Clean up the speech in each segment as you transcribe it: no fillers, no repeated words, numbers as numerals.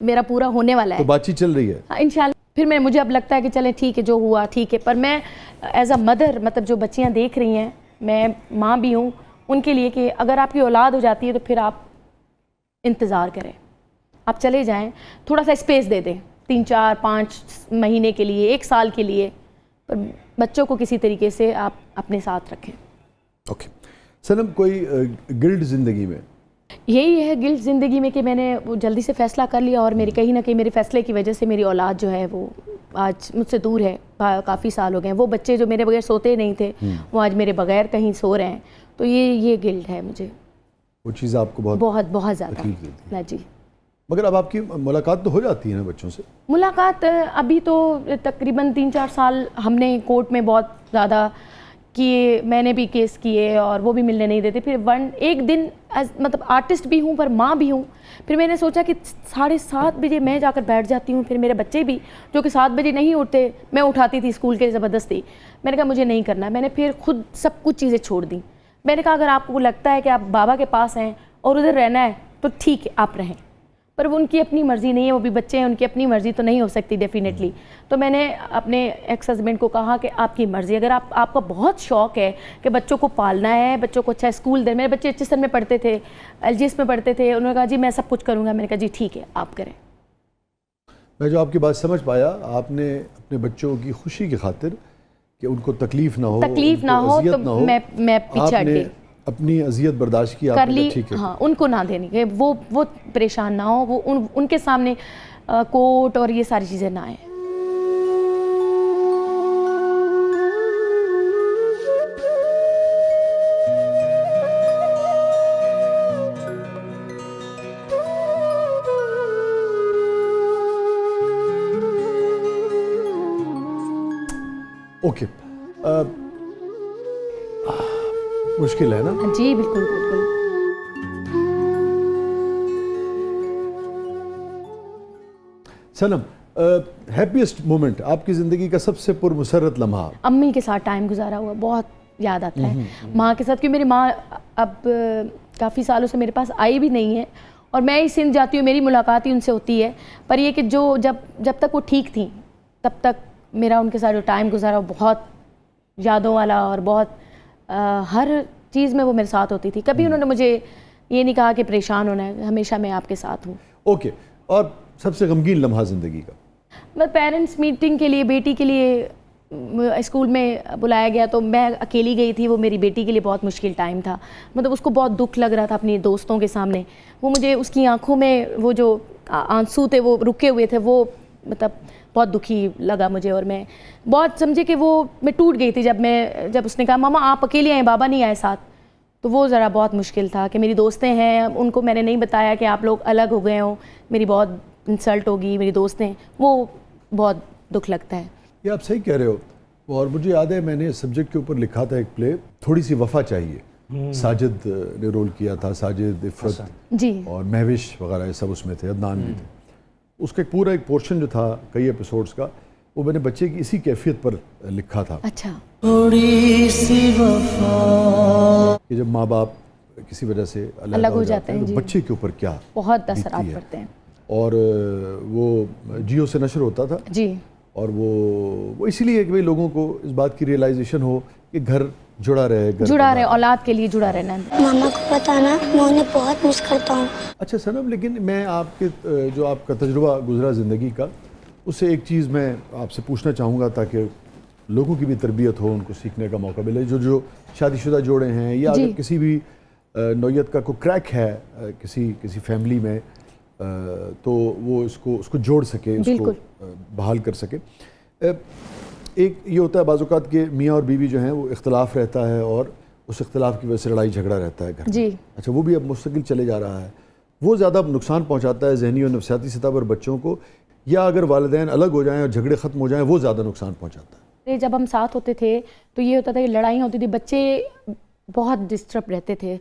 میرا پورا ہونے والا ہے. تو بات چیت چل رہی ہے انشاءاللہ. پھر مجھے اب لگتا ہے کہ چلیں ٹھیک ہے جو ہوا ٹھیک ہے. پر میں ایز اے مدر مطلب جو بچیاں دیکھ رہی ہیں, میں ماں بھی ہوں ان کے لیے کہ اگر آپ کی اولاد ہو جاتی ہے تو پھر آپ انتظار کریں, آپ چلے جائیں, تھوڑا سا اسپیس دے دیں 3 4 5 مہینے کے لیے, 1 سال کے لیے, پر بچوں کو کسی طریقے سے آپ اپنے ساتھ رکھیں. اوکے صنم, کوئی گلڈ زندگی میں؟ یہی ہے گلٹ زندگی میں کہ میں نے وہ جلدی سے فیصلہ کر لیا, اور میری کہیں نہ کہیں میرے فیصلے کی وجہ سے میری اولاد جو ہے وہ آج مجھ سے دور ہے. کافی سال ہو گئے ہیں. وہ بچے جو میرے بغیر سوتے نہیں تھے وہ آج میرے بغیر کہیں سو رہے ہیں. تو یہ گلٹ ہے مجھے. وہ چیز آپ کو بہت زیادہ. جی. مگر اب آپ کی ملاقات تو ہو جاتی ہے نا بچوں سے؟ ملاقات ابھی تو تقریباً 3 4 سال ہم نے کورٹ میں بہت زیادہ کیے, میں نے بھی کیس کیے اور وہ بھی ملنے نہیں دیتے. پھر ایک دن مطلب آرٹسٹ بھی ہوں پر ماں بھی ہوں. پھر میں نے سوچا کہ 7:30 بجے میں جا کر بیٹھ جاتی ہوں, پھر میرے بچے بھی جو کہ 7 بجے نہیں اٹھتے, میں اٹھاتی تھی اسکول کے زبردستی. میں نے کہا مجھے نہیں کرنا. میں نے پھر خود سب کچھ چیزیں چھوڑ دیں. میں نے کہا اگر آپ کو لگتا ہے کہ آپ بابا کے پاس ہیں اور ادھر رہنا ہے تو ٹھیک ہے آپ رہیں, پر وہ ان کی اپنی مرضی نہیں ہے, وہ بھی بچے ہیں, ان کی اپنی مرضی تو نہیں ہو سکتی ڈیفینیٹلی. تو میں نے اپنے ایکس ہسبینڈ کو کہا کہ آپ کی مرضی, اگر آپ کا بہت شوق ہے کہ بچوں کو پالنا ہے, بچوں کو اچھا اسکول دیں. میرے بچے HSN میں پڑھتے تھے, LGS میں پڑھتے تھے, انہوں نے کہا جی میں سب کچھ کروں گا. میں نے کہا جی ٹھیک ہے آپ کریں. میں جو آپ کی بات سمجھ پایا, آپ نے اپنے بچوں کی خوشی کی خاطر کہ ان کو تکلیف نہ ہو تو میں پیچھے ہٹ گئی, اپنی اذیت برداشت کی, آپ نے ٹھیک ہے ہاں ان کو نہ دینی کہ وہ پریشان نہ ہو, وہ ان کے سامنے کوٹ اور یہ ساری چیزیں نہ آئیں. اوکے, مشکل ہے نا؟ جی بالکل بالکل. صنم, ہیپیسٹ مومنٹ آپ کی زندگی کا سب سے پرمسرت لمحہ؟ امی کے ساتھ ٹائم گزارا ہوا بہت یاد آتا ہے. ماں کے ساتھ, کیونکہ میری ماں اب کافی سالوں سے میرے پاس آئی بھی نہیں ہے, اور میں ہی سندھ جاتی ہوں, میری ملاقات ہی ان سے ہوتی ہے. پر یہ کہ جب تک وہ ٹھیک تھیں تب تک میرا ان کے ساتھ جو ٹائم گزارا وہ بہت یادوں والا, اور بہت ہر چیز میں وہ میرے ساتھ ہوتی تھی. کبھی انہوں نے مجھے یہ نہیں کہا کہ پریشان ہونا ہے, ہمیشہ میں آپ کے ساتھ ہوں. اوکے, اور سب سے غمگین لمحہ زندگی کا؟ میں پیرنٹس میٹنگ کے لیے بیٹی کے لیے اسکول میں بلایا گیا تو میں اکیلی گئی تھی. وہ میری بیٹی کے لیے بہت مشکل ٹائم تھا, مطلب اس کو بہت دکھ لگ رہا تھا اپنی دوستوں کے سامنے. وہ مجھے اس کی آنکھوں میں وہ جو آنسو تھے وہ رکے ہوئے تھے, وہ مطلب بہت دکھی لگا مجھے, اور میں بہت سمجھے کہ وہ میں ٹوٹ گئی تھی جب اس نے کہا ماما آپ اکیلے آئیں, بابا نہیں آئے ساتھ. تو وہ ذرا بہت مشکل تھا کہ میری دوستیں ہیں, ان کو میں نے نہیں بتایا کہ آپ لوگ الگ ہو گئے ہوں, میری بہت انسلٹ ہوگی, میری دوستیں, وہ بہت دکھ لگتا ہے. یہ آپ صحیح کہہ رہے ہو, اور مجھے یاد ہے میں نے سبجیکٹ کے اوپر لکھا تھا ایک پلے, تھوڑی سی وفا چاہیے. ساجد نے رول کیا تھا, ساجد, عفت جی اور مہوش وغیرہ سب اس میں تھے, عدنان بھی تھے. اس کا ایک پورا ایک پورشن جو تھا کئی ایپیسوڈز کا, وہ میں نے بچے کی اسی کیفیت پر لکھا تھا. اچھا. تھوڑی سی وفا, کہ جب ماں باپ کسی وجہ سے الگ ہو جاتے ہیں تو بچے کے اوپر کیا بہت اثرات پڑتے ہیں. اور وہ جیو سے نشر ہوتا تھا جی, اور وہ اسی لیے کہ لوگوں کو اس بات کی ریئلائزیشن ہو کہ گھر جڑا رہے, اولاد کے لیے جڑا رہنا. ماما کو بتانا میں انہیں بہت مس کرتا ہوں. اچھا صنم, لیکن میں آپ کے جو آپ کا تجربہ گزرا زندگی کا, اس سے ایک چیز میں آپ سے پوچھنا چاہوں گا تاکہ لوگوں کی بھی تربیت ہو, ان کو سیکھنے کا موقع ملے. جو شادی شدہ جوڑے ہیں, یا اگر کسی بھی نوعیت کا کوئی کریک ہے کسی فیملی میں, تو وہ اس کو جوڑ سکے, اس کو بحال کر سکے. ایک یہ ہوتا ہے بعض اوقات کہ میاں اور بیوی جو ہیں وہ اختلاف رہتا ہے, اور اس اختلاف کی وجہ سے لڑائی جھگڑا رہتا ہے گھر میں. اچھا, وہ بھی اب مستقل چلے جا رہا ہے. وہ زیادہ نقصان پہنچاتا ہے ذہنی اور نفسیاتی سطح پر بچوں کو, یا اگر والدین الگ ہو جائیں اور جھگڑے ختم ہو جائیں وہ زیادہ نقصان پہنچاتا ہے؟ جب ہم ساتھ ہوتے تھے تو یہ ہوتا تھا کہ لڑائیاں ہوتی تھی, بچے بہت ڈسٹرب رہتے تھے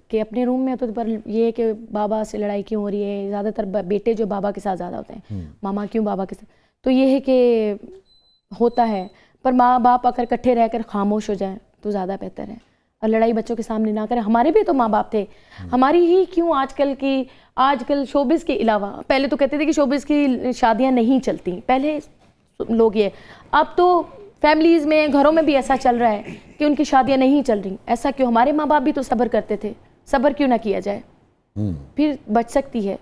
کہ اپنے روم میں ہوتے تھے, پر یہ کہ بابا سے لڑائی کیوں ہو رہی ہے. زیادہ تر بیٹے جو بابا کے ساتھ زیادہ ہوتے ہیں, ماما کیوں بابا کے ساتھ. تو یہ ہے کہ ہوتا ہے, پر ماں باپ اگر اکٹھے رہ کر خاموش ہو جائیں تو زیادہ بہتر ہے, اور لڑائی بچوں کے سامنے نہ کریں. ہمارے بھی تو ماں باپ تھے, ہماری ہی کیوں آج کل کی آج کل شوبز کے علاوہ پہلے تو کہتے تھے کہ شوبز کی شادیاں نہیں چلتی، پہلے لوگ یہ، اب تو فیملیز میں گھروں میں بھی ایسا چل رہا ہے کہ ان کی شادیاں نہیں چل رہی. ایسا کیوں؟ ہمارے ماں باپ بھی تو صبر کرتے تھے، صبر کیوں نہ کیا جائے؟ پھر بچ سکتی ہے.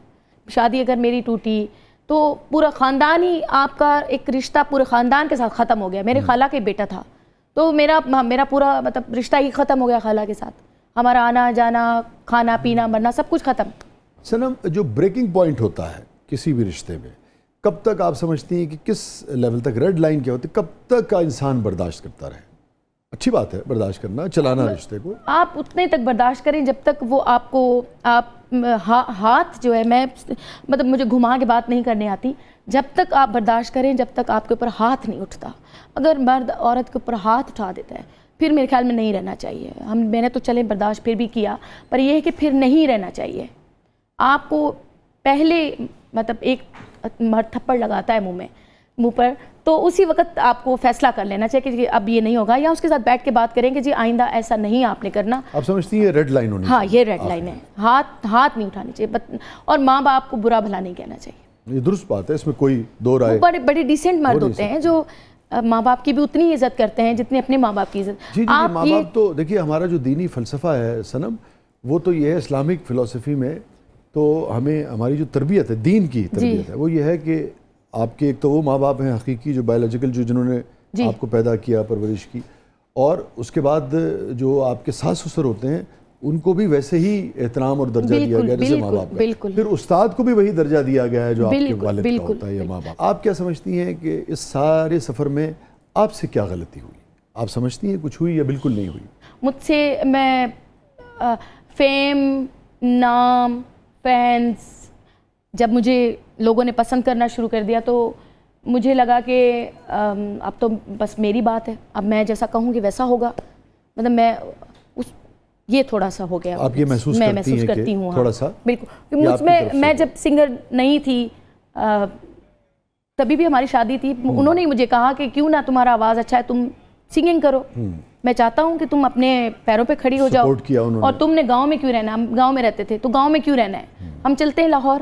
شادی اگر میری ٹوٹی تو پورا خاندان ہی، آپ کا ایک رشتہ پورے خاندان کے ساتھ ختم ہو گیا. میرے خالہ کے بیٹا تھا تو میرا پورا مطلب رشتہ ہی ختم ہو گیا خالہ کے ساتھ. ہمارا آنا جانا، کھانا پینا، مرنا، سب کچھ ختم. صنم، جو بریکنگ پوائنٹ ہوتا ہے کسی بھی رشتے میں، کب تک آپ سمجھتی ہیں کہ کس لیول تک، ریڈ لائن کیا ہوتی ہے، کب تک کا انسان برداشت کرتا رہے؟ اچھی بات ہے برداشت کرنا، چلانا رشتے کو. آپ اتنے تک برداشت کریں جب تک وہ آپ کو، آپ ہاتھ جو ہے، میں مطلب مجھے گھما کے بات نہیں کرنے آتی، جب تک آپ برداشت کریں جب تک آپ کے اوپر ہاتھ نہیں اٹھتا. اگر مرد عورت کے اوپر ہاتھ اٹھا دیتا ہے پھر میرے خیال میں نہیں رہنا چاہیے. میں نے تو چلیں برداشت پھر بھی کیا، پر یہ ہے کہ پھر نہیں رہنا چاہیے. آپ کو پہلے مطلب ایک تھپڑ لگاتا ہے منہ پر، تو اسی وقت آپ کو فیصلہ کر لینا چاہیے کہ اب یہ نہیں ہوگا، یا اس کے ساتھ بیٹھ کے بات کریں کہ جی آئندہ ایسا نہیں آپ نے کرنا. آپ سمجھتی ہیں یہ ریڈ لائن ہونی ہاں، یہ ریڈ لائن ہے. ہاتھ نہیں اٹھانی چاہیے، اور ماں باپ کو برا بھلا نہیں کہنا چاہیے. یہ درست بات ہے، اس میں کوئی دو رائے. بڑے ڈیسنٹ مرد ہوتے ہیں جو ماں باپ کی بھی اتنی عزت کرتے ہیں جتنی اپنے ماں باپ کی عزت. جی ماں باپ تو دیکھیے، ہمارا جو دینی فلسفہ ہے صنم، وہ تو یہ ہے اسلامک فلسفی میں، تو ہمیں ہماری جو تربیت ہے، دین کی تربیت ہے، وہ یہ ہے کہ آپ کے ایک تو وہ ماں باپ ہیں حقیقی، جو بایولوجیکل، جو جنہوں نے آپ کو پیدا کیا، پرورش کی، اور اس کے بعد جو آپ کے ساس سسر ہوتے ہیں ان کو بھی ویسے ہی احترام اور درجہ دیا گیا جیسے ماں باپ کا. پھر استاد کو بھی وہی درجہ دیا گیا ہے جو آپ کے والد کا ہوتا ہے یا ماں باپ. آپ کیا سمجھتی ہیں کہ اس سارے سفر میں آپ سے کیا غلطی ہوئی؟ آپ سمجھتی ہیں کچھ ہوئی یا بالکل نہیں ہوئی؟ مجھ سے میں فیم، نام، فینس، جب مجھے لوگوں نے پسند کرنا شروع کر دیا تو مجھے لگا کہ اب تو بس میری بات ہے، اب میں جیسا کہوں گی ویسا ہوگا. مطلب میں یہ تھوڑا سا ہو گیا. آپ یہ محسوس کرتی ہیں تھوڑا سا؟ بالکل. میں جب سنگر نہیں تھی، تبھی بھی ہماری شادی تھی، انہوں نے مجھے کہا کہ کیوں نہ، تمہارا آواز اچھا ہے، تم سنگنگ کرو. میں چاہتا ہوں کہ تم اپنے پیروں پہ کھڑی ہو جاؤ، اور تم نے گاؤں میں کیوں رہنا؟ ہم گاؤں میں رہتے تھے، تو گاؤں میں کیوں رہنا ہے؟ ہم چلتے ہیں لاہور.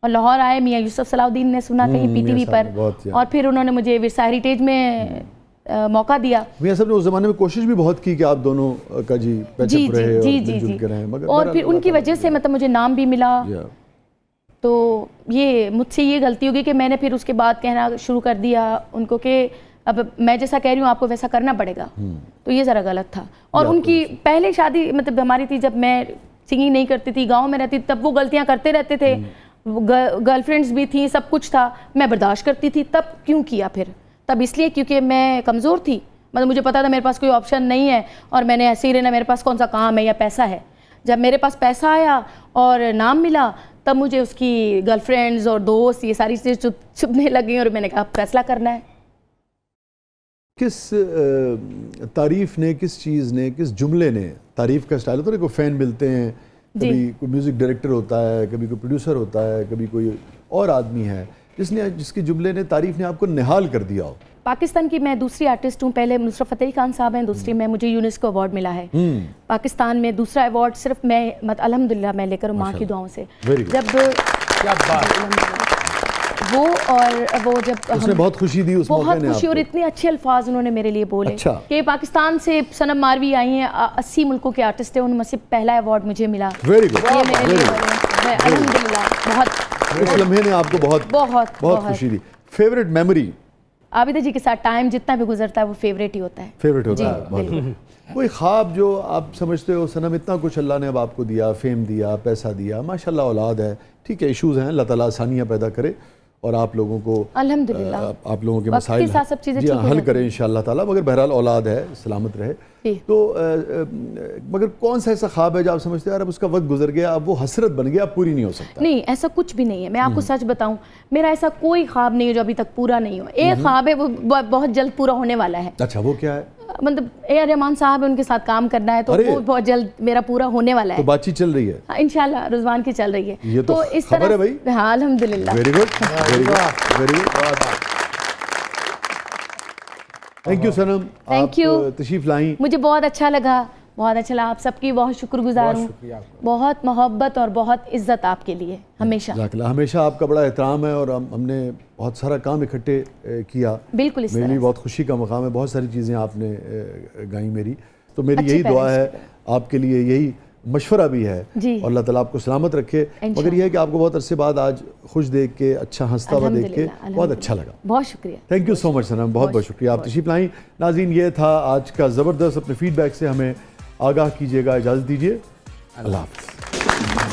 اور لاہور آئے، میاں یوسف صلاح الدین نے سنا کہیں پی ٹی وی پر، اور پھر انہوں نے مجھے ورثہ ہیریٹیج میں موقع دیا. میاں صاحب نے اس زمانے میں کوشش بھی بہت کی کہ آپ دونوں کا جی پیچ اپ رہے اور مل جل کے رہیں، مگر اور پھر ان کی وجہ سے مطلب مجھے نام بھی ملا. تو یہ مجھ سے یہ غلطی ہوگی کہ میں نے پھر اس کے بعد کہنا شروع کر دیا ان کو کہ اب میں جیسا کہہ رہی ہوں آپ کو ویسا کرنا پڑے گا. تو یہ ذرا غلط تھا. اور ان کی پہلے شادی مطلب ہماری تھی جب میں سنگنگ نہیں کرتی تھی، گاؤں میں رہتی، تب وہ غلطیاں کرتے رہتے تھے، گرل فرینڈز بھی تھیں، سب کچھ تھا، میں برداشت کرتی تھی. تب کیوں کیا پھر؟ تب اس لیے کیونکہ میں کمزور تھی. مطلب مجھے پتا تھا میرے پاس کوئی آپشن نہیں ہے، اور میں نے ایسے ہی رہنا، میرے پاس کون سا کام ہے یا پیسہ ہے. جب میرے پاس پیسہ آیا اور نام ملا، تب مجھے اس کی گرل فرینڈز اور دوست یہ ساری چیزیں چبھنے لگیں، اور میں نے کہا فیصلہ کرنا ہے. کس تعریف نے، کس چیز نے، کس جملے نے، تعریف کا اسٹائل ہوتا ہے، کوئی فین ملتے ہیں، کبھی کوئی میوزک ڈائریکٹر ہوتا ہے، کبھی کوئی پروڈیوسر ہوتا ہے، کبھی کوئی اور آدمی ہے جس کے جملے نے، تعریف نے آپ کو نہال کر دیا ہو. پاکستان کی میں دوسری آرٹسٹ ہوں. پہلے نصرت فتح خان صاحب ہیں، دوسری میں، مجھے یونیسکو ایوارڈ ملا ہے پاکستان میں. دوسرا ایوارڈ صرف میں الحمدللہ میں لے کر ماں کی دعاؤں سے. جب وہ جب اس نے بہت خوشی دی اس موقع نے، بہت خوشی، اور اتنے اچھے الفاظ انہوں نے میرے لیے بولے کہ پاکستان سے صنم ماروی آئی ہیں، 80 ملکوں کے آرٹسٹ ہیں، ان میں سے پہلا ایوارڈ مجھے ملا. Very good. یہ میرے لیے الحمدللہ بہت، اس لمحے نے آپ کو بہت خوشی دی. Favourite memory? عابدہ جی کے ساتھ ٹائم جتنا بھی گزرتا ہے وہ فیوریٹ ہی ہوتا ہے. فیوریٹ ہوتا ہے. کوئی خواب جو آپ سمجھتے ہو صنم اتنا کچھ اللہ نے اب آپ کو دیا، فیم دیا، پیسہ دیا، ماشاءاللہ اولاد ہے، ٹھیک ہے ایشوز ہیں، اللہ تعالیٰ آسانیاں پیدا کرے اور آپ لوگوں کو الحمدللہ آپ لوگوں کے مسائل جی حل کریں انشاءاللہ تعالیٰ. مگر بہرحال اولاد ہے، سلامت رہے. تو مگر کون سا ایسا خواب ہے جو آپ سمجھتے ہیں یار اب اس کا وقت گزر گیا، اب وہ حسرت بن گیا، اب پوری نہیں ہو سکتا؟ نہیں، ایسا کچھ بھی نہیں ہے. میں آپ کو سچ بتاؤں، میرا ایسا کوئی خواب نہیں ہے جو ابھی تک پورا نہیں ہوا. ایک خواب ہے، وہ بہت جلد پورا ہونے والا ہے. اچھا، وہ کیا ہے؟ مطلب اے آر رحمان صاحب ان کے ساتھ کام کرنا ہے، تو وہ بہت جلد میرا پورا ہونے والا ہے. تو بات چیت چل رہی ہے انشاءاللہ، رضوان کی چل رہی ہے. یہ تو اس خبر ہے بھائی. ہاں الحمدللہ. Very good, very good, very good. Thank you Sanam, آپ تشریف لائیں. مجھے بہت اچھا لگا بہت اچھا لگا. آپ سب کی بہت شکر گزار ہوں. بہت محبت اور بہت عزت آپ کے لیے ہمیشہ. جزاک اللہ. ہمیشہ آپ کا بڑا احترام ہے اور ہم نے بہت سارا کام اکٹھے کیا. بالکل اس میرے لیے طرح بہت خوشی کا مقام ہے. بہت ساری چیزیں آپ نے گائیں میری. تو میری اچھے یہی دعا ہے parents آپ کے لیے, یہی مشورہ بھی ہے, جی. اور اللہ تعالیٰ آپ کو سلامت رکھے. مگر یہ ہے کہ آپ کو بہت عرصے بعد آج خوش دیکھ کے, اچھا ہنستا ہوا دیکھ کے بہت اچھا لگا. بہت شکریہ. تھینک یو سو مچ سنم, بہت بہت شکریہ آپ تشریف لائیں. ناظرین یہ تھا آج کا زبردست. اپنے فیڈ بیک سے ہمیں آگاہ کیجیے گا. اجازت دیجیے. اللہ حافظ.